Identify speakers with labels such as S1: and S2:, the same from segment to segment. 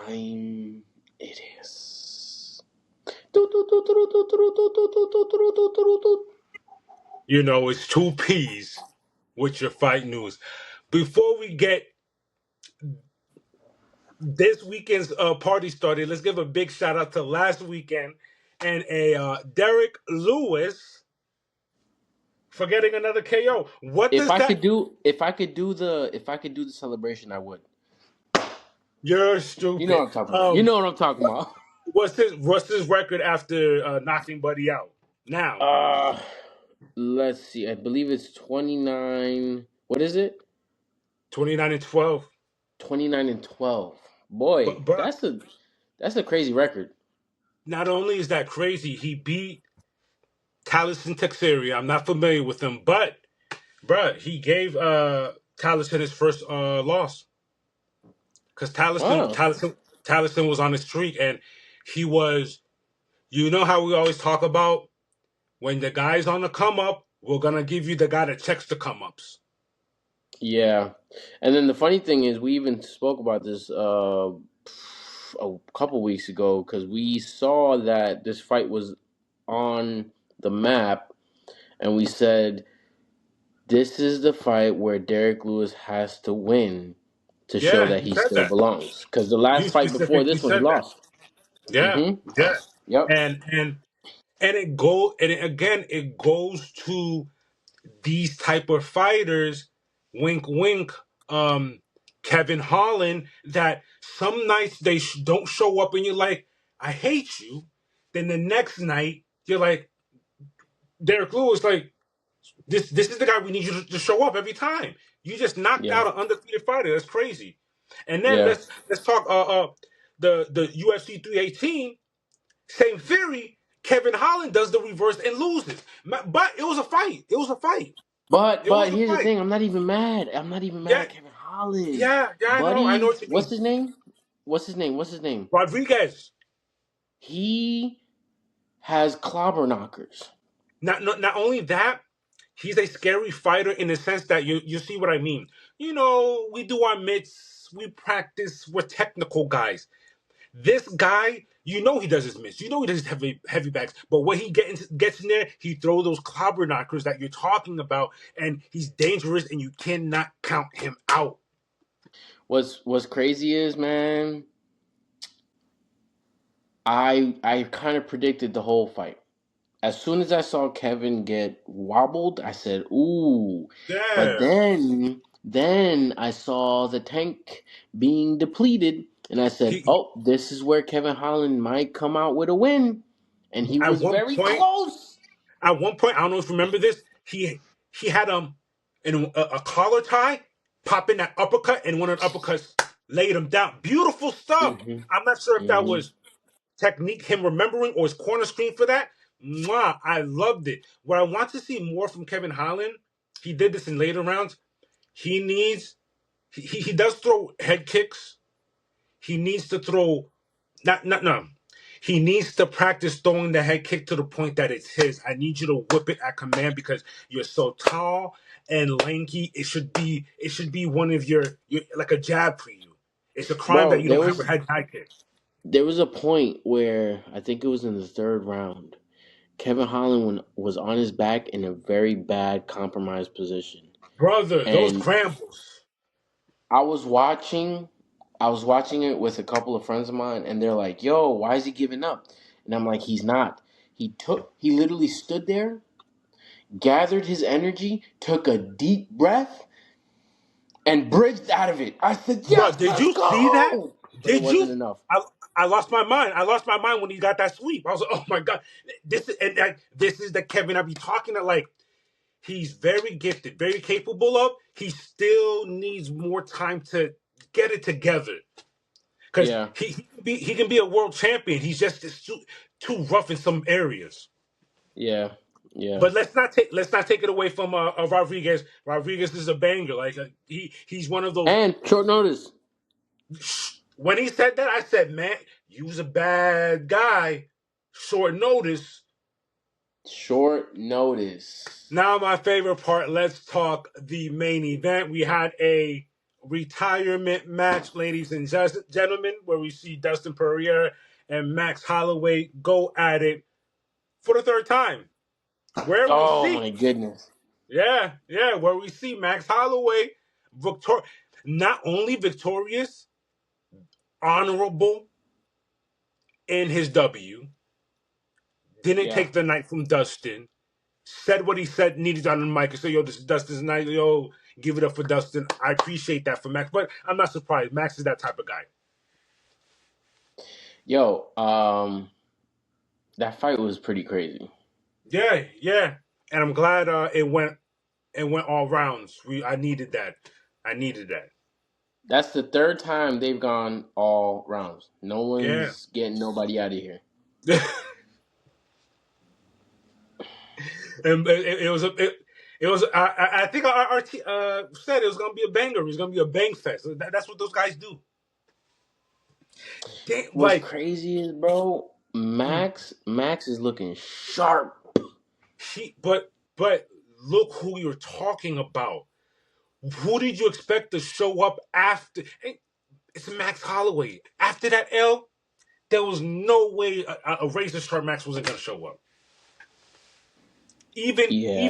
S1: time it is.
S2: It's two P's with your fight news. Before we get this weekend's party started, let's give a big shout out to last weekend and a Derrick Lewis for getting another KO. What
S1: If
S2: does
S1: I
S2: that?
S1: could do, if I could do the celebration, I would.
S2: You're
S1: You know
S2: stupid.
S1: what I'm talking about. You know what I'm talking about.
S2: What's his record after knocking Buddy out? Now
S1: Uh, let's see. I believe it's 29. What is it?
S2: 29-12.
S1: 29-12. Boy,
S2: But
S1: that's a crazy record.
S2: not only is that crazy, he beat Taliesin Texeria. I'm not familiar with him, but bruh, he gave Taliesin his first loss because
S1: Oh,
S2: Taliesin was on his streak, and he was. You know how we always talk about when the guy's on the come up, we're gonna give you the guy that checks the come ups.
S1: yeah. And then the funny thing is, we even spoke about this a couple weeks ago because we saw that this fight was on the map, and we said this is the fight where Derrick Lewis has to win to show
S2: Yeah,
S1: that
S2: you
S1: he
S2: said
S1: still
S2: that.
S1: belongs. Because the
S2: You
S1: last fight before
S2: specifically
S1: this one, he
S2: said that.
S1: lost.
S2: Yeah,
S1: Mm-hmm.
S2: yeah,
S1: Yep.
S2: and it goes to these type of fighters, wink wink, um, Kevin Holland, that some nights they don't show up and you're like, I hate you. Then the next night you're like, Derek Lewis, like this is the guy we need you to show up every time. You just knocked
S1: Yeah.
S2: out an undefeated fighter. That's crazy. And then
S1: Yeah.
S2: let's talk the UFC 318. Same theory. Kevin Holland does the reverse and loses. But it was a fight. It was a fight.
S1: But
S2: It was
S1: but
S2: a
S1: here's the
S2: fight.
S1: thing. I'm not even mad. I'm not even mad
S2: Yeah,
S1: at Kevin Holland.
S2: yeah. I know
S1: Buddy,
S2: what you
S1: what's
S2: mean.
S1: his name? What's his name?
S2: Rodriguez.
S1: He has clobber knockers.
S2: Not only that, he's a scary fighter in the sense that you see what I mean. We do our mitts, we practice, we're technical guys. This guy, he does his mitts, he does his heavy backs, but when he gets in there, he throws those clobber knockers that you're talking about, and he's dangerous, and you cannot count him out.
S1: What's crazy is, man, I kind of predicted the whole fight. As soon as I saw Kevin get wobbled, I said, "Ooh." But
S2: Yeah,
S1: then I saw the tank being depleted, and I said,
S2: he
S1: "Oh, this is where Kevin Holland might come out with a win." And he
S2: at
S1: was
S2: one
S1: very
S2: point
S1: close.
S2: At one point, I don't know if you remember this. He had a collar tie, popping that uppercut, and one of the uppercuts laid him down. Beautiful stuff.
S1: Hmm.
S2: I'm not sure if that
S1: Hmm.
S2: was technique, him remembering, or his corner screen for that. Mwah, I loved it. What I want to see more from Kevin Holland, he did this in later rounds. He needs he does throw head kicks. He needs to throw not no. He needs to practice throwing the head kick to the point that it's his. I need you to whip it at command because you're so tall and lanky. It should be one of your like a jab for you. It's a crime that
S1: Bro,
S2: you
S1: there
S2: don't have a
S1: was
S2: head kick.
S1: there was a point where I think it was in the third round. Kevin Holland was on his back in a very bad compromised position.
S2: Brother, those
S1: And
S2: scrambles.
S1: I was watching I was watching it with a couple of friends of mine, and they're like, "Yo, why is he giving up?" And I'm like, "He's not." He literally stood there, gathered his energy, took a deep breath, and bridged out of it. I said,
S2: Bro,
S1: "Yes,
S2: did
S1: let's
S2: you see that?
S1: go." But it
S2: Did
S1: wasn't
S2: you?
S1: enough.
S2: I lost my mind. I lost my mind when he got that sweep. I was like, oh my god, this is the Kevin I be talking to. Like, he's very gifted, very capable of. He still needs more time to get it together because
S1: Yeah,
S2: he can be a world champion. He's just too rough in some areas.
S1: yeah, yeah.
S2: But let's not take it away from Rodriguez. Rodriguez is a banger. Like he's one of those.
S1: And short notice.
S2: When he said that, I said, man, you's a bad guy. Short notice.
S1: Short notice.
S2: Now, my favorite part. Let's talk the main event. We had a retirement match, ladies and gentlemen, where we see Dustin Poirier and Max Holloway go at it for the third time. Where we
S1: Oh
S2: see,
S1: my goodness.
S2: where we see Max Holloway not only victorious, honorable in his W, didn't
S1: Yeah.
S2: take the night from Dustin, said what he said, needed on the mic, and said, yo, this is Dustin's night, yo, give it up for Dustin. I appreciate that for Max, but I'm not surprised. Max is that type of guy.
S1: Yo, that fight was pretty crazy.
S2: Yeah. And I'm glad it went all rounds. I needed that.
S1: That's the third time they've gone all rounds. No
S2: Yeah.
S1: one's getting nobody out of here.
S2: And it was. I think our said it was gonna be a banger. It was gonna be a bang fest. That's what those guys do. Damn,
S1: What's
S2: like
S1: crazy is, bro, Max is looking sharp.
S2: but look who you're talking about. Who did you expect to show up after? It's Max Holloway. After that L, there was no way a razor sharp Max wasn't gonna show up. Even
S1: Yeah.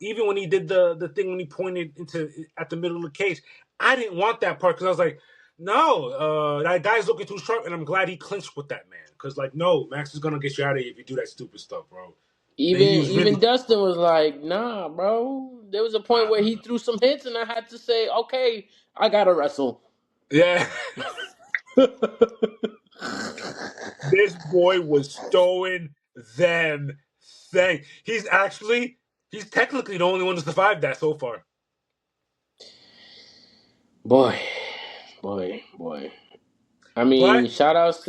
S2: even when he did the thing when he pointed into at the middle of the cage, I didn't want that part because I was like, no, that guy's looking too sharp, and I'm glad he clinched with that man because like, no, Max is gonna get you out of here if you do that stupid stuff, bro. He was really
S1: Even Dustin was like, nah, bro. There was a point where he threw some hits and I had to say, okay, I gotta wrestle.
S2: yeah. This boy was throwing them thing. He's technically the only one to survive that so far.
S1: Boy. I mean,
S2: But
S1: shout outs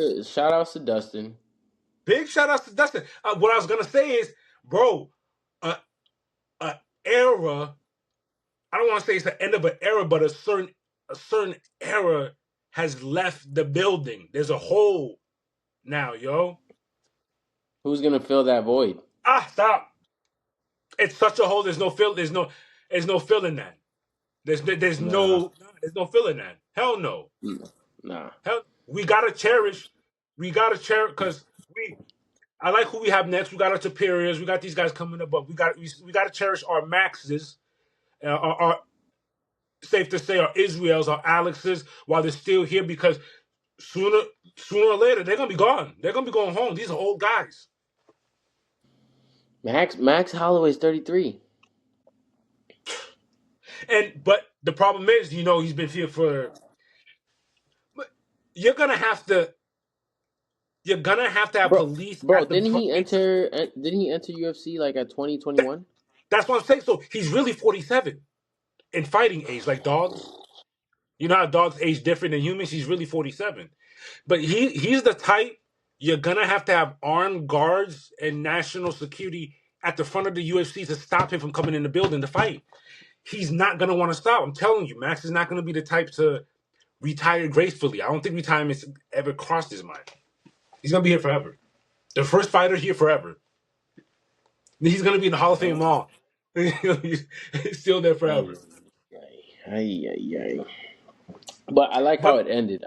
S1: to Dustin.
S2: big shout outs to Dustin. What I was gonna say is, bro, uh, era. I don't want to say it's the end of an era, but a certain era has left the building. There's a hole now, yo.
S1: Who's gonna fill that void?
S2: Stop! It's such a hole. There's no fill. There's no filling that.
S1: Nah.
S2: There's no filling that. Hell no.
S1: Nah.
S2: Hell, we gotta cherish. We gotta cherish because we. I like who we have next. We got our superiors. We got these guys coming up, but we gotta cherish our Maxes, our safe to say our Israels, our Alexes, while they're still here because sooner or later they're gonna be gone. They're gonna be going home. These are old guys.
S1: Max Holloway's 33.
S2: But the problem is, he's been here for. You're gonna have to. You're gonna have to have police
S1: Bro,
S2: at the
S1: didn't
S2: front.
S1: he enter UFC like at 2021?
S2: That's what I'm saying. So he's really 47 in fighting age, like dogs. You know how dogs age different than humans. He's really 47, but he's the type you're gonna have to have armed guards and national security at the front of the UFC to stop him from coming in the building to fight. He's not gonna want to stop. I'm telling you, Max is not gonna be the type to retire gracefully. I don't think retirement's ever crossed his mind. He's gonna be here forever. The first fighter here forever. He's gonna be in the Hall of Fame Mall. He's still there forever.
S1: Ay. But I like how
S2: But
S1: it ended.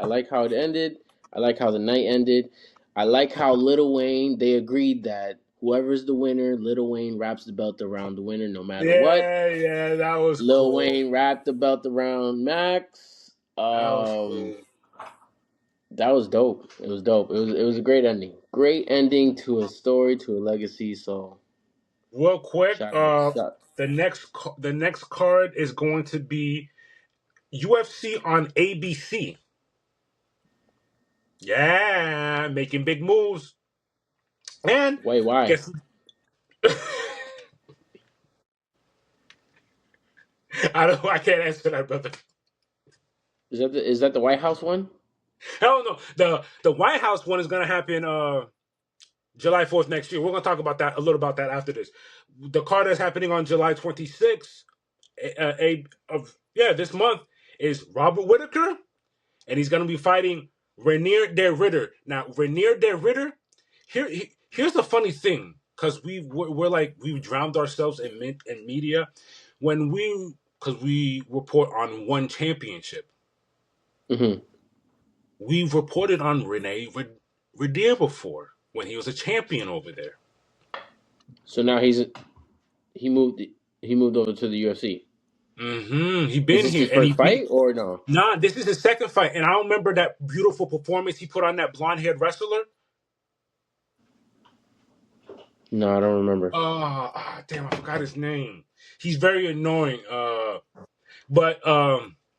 S1: I like how the night ended. I like how Lil Wayne, they agreed that whoever's the winner, Lil Wayne wraps the belt around the winner no matter what.
S2: yeah, that was
S1: Lil
S2: cool.
S1: Wayne wrapped the belt around Max.
S2: That was cool.
S1: That was dope. It was dope. It was a great ending. Great ending to a story, to a legacy. So
S2: Real quick,
S1: shout out.
S2: the next card is going to be UFC on ABC. Yeah, making big moves. And
S1: Wait, why?
S2: guess I can't answer that, brother.
S1: Is that the White House one?
S2: Hell no. The White House one is gonna happen July 4th next year. We're gonna talk about that a little about that after this. The card that's happening on July 26th, this month is Robert Whitaker, and he's gonna be fighting Rainier Der Ritter. Now, Rainier Der Ritter, here's the funny thing, because we've drowned ourselves in media because we report on one championship.
S1: Hmm.
S2: We've reported on Rene Redire before when he was a champion over there.
S1: So now he moved he moved over to the UFC.
S2: He
S1: Is
S2: been
S1: this
S2: here
S1: his
S2: and he
S1: first
S2: beat.
S1: fight or no?
S2: Nah, this is his second fight, and I remember that beautiful performance he put on that blonde-haired wrestler.
S1: No, I don't remember.
S2: Damn, I forgot his name. He's very annoying. But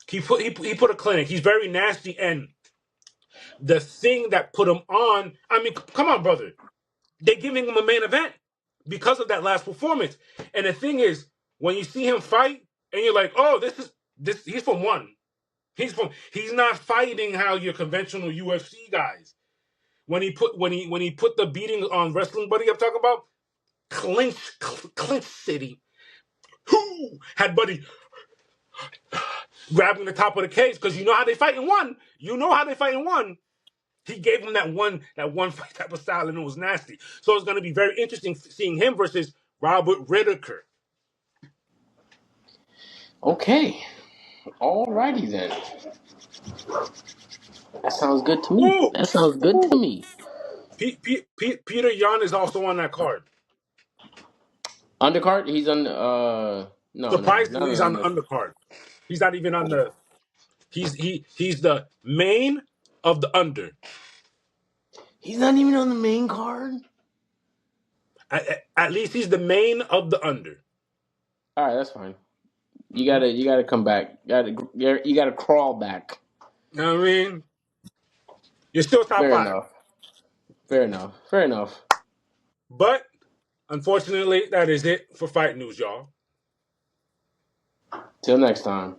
S2: he put a clinic. He's very nasty, and the thing that put him on. I mean, come on, brother. They're giving him a main event because of that last performance. And the thing is, when you see him fight, and you're like, oh, this. He's from one. He's not fighting how your conventional UFC guys. When he put the beating on Wrestling Buddy, I'm talking about clinch city. Who had Buddy grabbing the top of the cage because you know how they fight in one. You know how they fight in one. He gave him that one fight type of style, and it was nasty. So it's going to be very interesting seeing him versus Robert Whittaker.
S1: Okay. Alrighty then. That sounds good to me.
S2: Ooh,
S1: That sounds good to
S2: ooh.
S1: me.
S2: Peter Yan is also on that card.
S1: Undercard? He's on no, he's not
S2: Surprisingly, he's on
S1: on
S2: the
S1: the
S2: undercard. He's not even on the. He's the main of the under.
S1: he's not even on the main card?
S2: At least he's the main of the under.
S1: Alright, that's fine. You gotta come back. You gotta crawl back.
S2: You know what I mean? You're still top
S1: Fair
S2: five.
S1: enough. Fair enough. Fair enough.
S2: But unfortunately, that is it for fight news, y'all.
S1: Till next time.